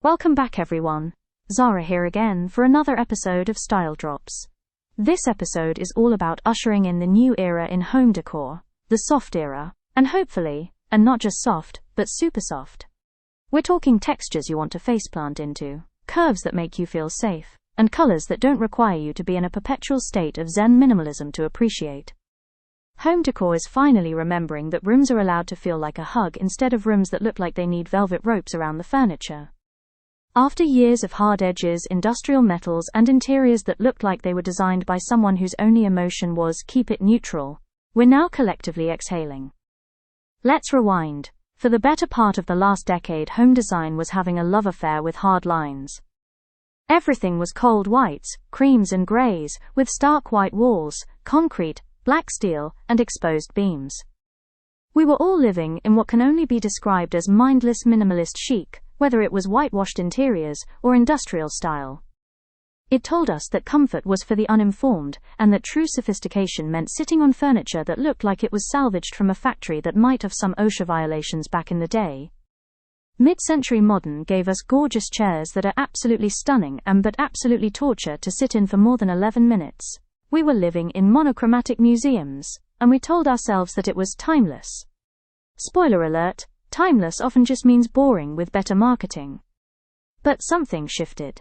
Welcome back everyone. Zara here again for another episode of Style Drops. This episode is all about ushering in the new era in home decor, the soft era, and hopefully, and not just soft, but super soft. We're talking textures you want to faceplant into, curves that make you feel safe, and colors that don't require you to be in a perpetual state of Zen minimalism to appreciate. Home decor is finally remembering that rooms are allowed to feel like a hug instead of rooms that look like they need velvet ropes around the furniture. After years of hard edges, industrial metals, and interiors that looked like they were designed by someone whose only emotion was keep it neutral, we're now collectively exhaling. Let's rewind. For the better part of the last decade, home design was having a love affair with hard lines. Everything was cold whites, creams and greys, with stark white walls, concrete, black steel, and exposed beams. We were all living in what can only be described as mindless minimalist chic, whether it was whitewashed interiors or industrial style. It told us that comfort was for the uninformed, and that true sophistication meant sitting on furniture that looked like it was salvaged from a factory that might have some OSHA violations back in the day. Mid-century modern gave us gorgeous chairs that are absolutely stunning but absolutely torture to sit in for more than 11 minutes. We were living in monochromatic museums, and we told ourselves that it was timeless. Spoiler alert, timeless often just means boring with better marketing. But something shifted.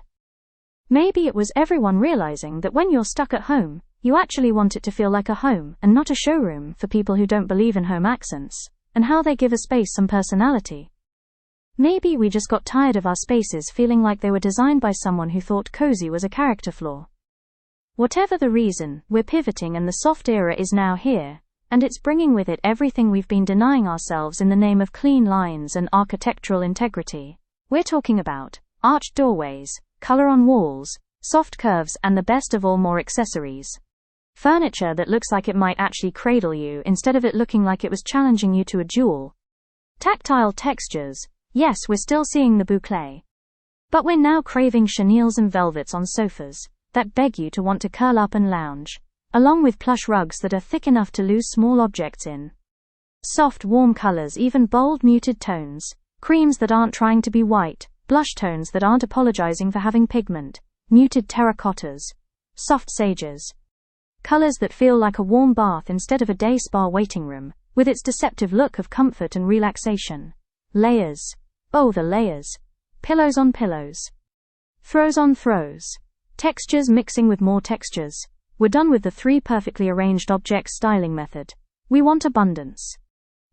Maybe it was everyone realizing that when you're stuck at home, you actually want it to feel like a home and not a showroom for people who don't believe in home accents, and how they give a space some personality. Maybe we just got tired of our spaces feeling like they were designed by someone who thought cozy was a character flaw. Whatever the reason, we're pivoting and the soft era is now here, and it's bringing with it everything we've been denying ourselves in the name of clean lines and architectural integrity. We're talking about arched doorways, color on walls, soft curves, and the best of all, more accessories. Furniture that looks like it might actually cradle you instead of it looking like it was challenging you to a duel. Tactile textures. Yes, we're still seeing the boucle. But we're now craving chenilles and velvets on sofas that beg you to want to curl up and lounge, along with plush rugs that are thick enough to lose small objects in. Soft, warm colors, even bold, muted tones, creams that aren't trying to be white, blush tones that aren't apologizing for having pigment, muted terracottas, soft sages. Colors that feel like a warm bath instead of a day spa waiting room, with its deceptive look of comfort and relaxation. Layers. Oh, the layers. Pillows on pillows. Throws on throws. Textures mixing with more textures. We're done with the three perfectly arranged object styling method. We want abundance.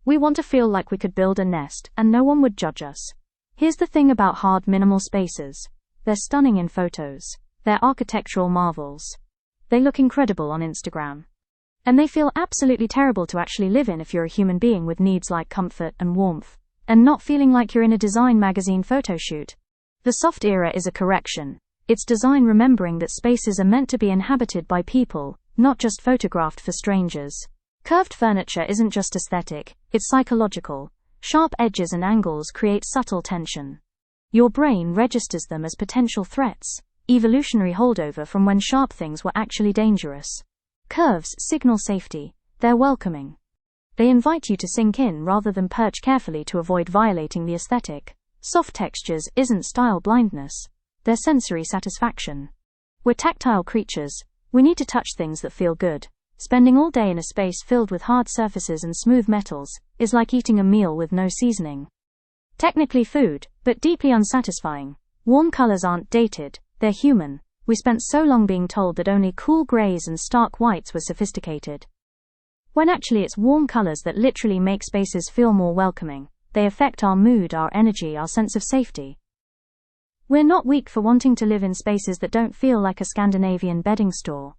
We want to feel like we could build a nest and no one would judge us. Here's the thing about hard minimal spaces. They're stunning in photos. They're architectural marvels. They look incredible on Instagram. And they feel absolutely terrible to actually live in if you're a human being with needs like comfort and warmth, and not feeling like you're in a design magazine photo shoot. The soft era is a correction. It's design remembering that spaces are meant to be inhabited by people, not just photographed for strangers. Curved furniture isn't just aesthetic, it's psychological. Sharp edges and angles create subtle tension. Your brain registers them as potential threats, evolutionary holdover from when sharp things were actually dangerous. Curves signal safety. They're welcoming. They invite you to sink in rather than perch carefully to avoid violating the aesthetic. Soft textures isn't style blindness. They're sensory satisfaction. We're tactile creatures. We need to touch things that feel good. Spending all day in a space filled with hard surfaces and smooth metals is like eating a meal with no seasoning. Technically food, but deeply unsatisfying. Warm colors aren't dated, they're human. We spent so long being told that only cool grays and stark whites were sophisticated. When actually it's warm colors that literally make spaces feel more welcoming. They affect our mood, our energy, our sense of safety. We're not weak for wanting to live in spaces that don't feel like a Scandinavian bedding store.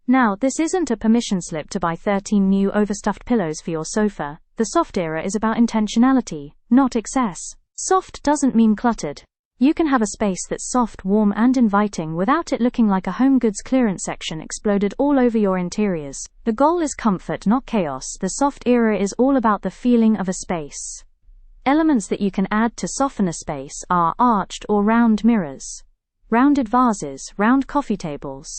Now, this isn't a permission slip to buy 13 new overstuffed pillows for your sofa. The soft era is about intentionality, not excess. Soft doesn't mean cluttered. You can have a space that's soft, warm, and inviting without it looking like a home goods clearance section exploded all over your interiors. The goal is comfort, not chaos. The soft era is all about the feeling of a space. Elements that you can add to soften a space are arched or round mirrors, rounded vases, round coffee tables.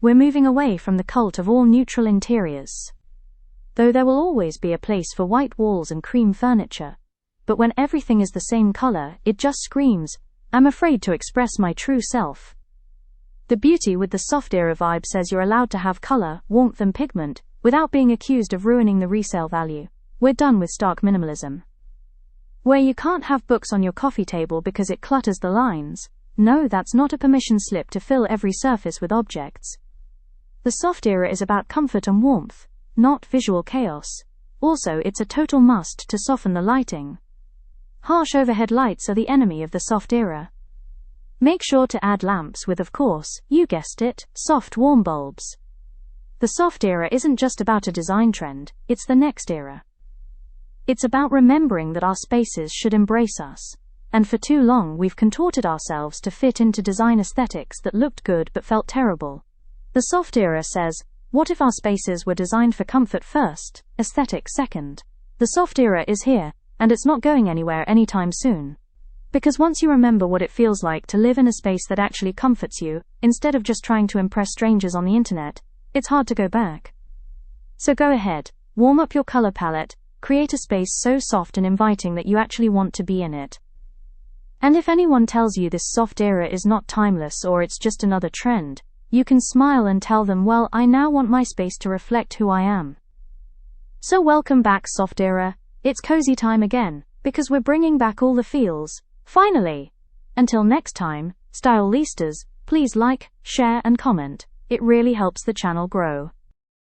We're moving away from the cult of all neutral interiors. Though there will always be a place for white walls and cream furniture, but when everything is the same color, it just screams, I'm afraid to express my true self. The beauty with the soft era vibe says you're allowed to have color, warmth and pigment, without being accused of ruining the resale value. We're done with stark minimalism. Where you can't have books on your coffee table because it clutters the lines. No, that's not a permission slip to fill every surface with objects. The soft era is about comfort and warmth, not visual chaos. Also, it's a total must to soften the lighting. Harsh overhead lights are the enemy of the soft era. Make sure to add lamps with, of course, you guessed it, soft warm bulbs. The soft era isn't just about a design trend, it's the next era. It's about remembering that our spaces should embrace us. And for too long we've contorted ourselves to fit into design aesthetics that looked good but felt terrible. The soft era says, what if our spaces were designed for comfort first, aesthetics second? The soft era is here, and it's not going anywhere anytime soon. Because once you remember what it feels like to live in a space that actually comforts you, instead of just trying to impress strangers on the internet, it's hard to go back. So go ahead, warm up your color palette, create a space so soft and inviting that you actually want to be in it. And if anyone tells you this soft era is not timeless or it's just another trend, you can smile and tell them, well, I now want my space to reflect who I am. So welcome back, soft era. It's cozy time again, because we're bringing back all the feels. Finally! Until next time, stylistas, please like, share and comment. It really helps the channel grow.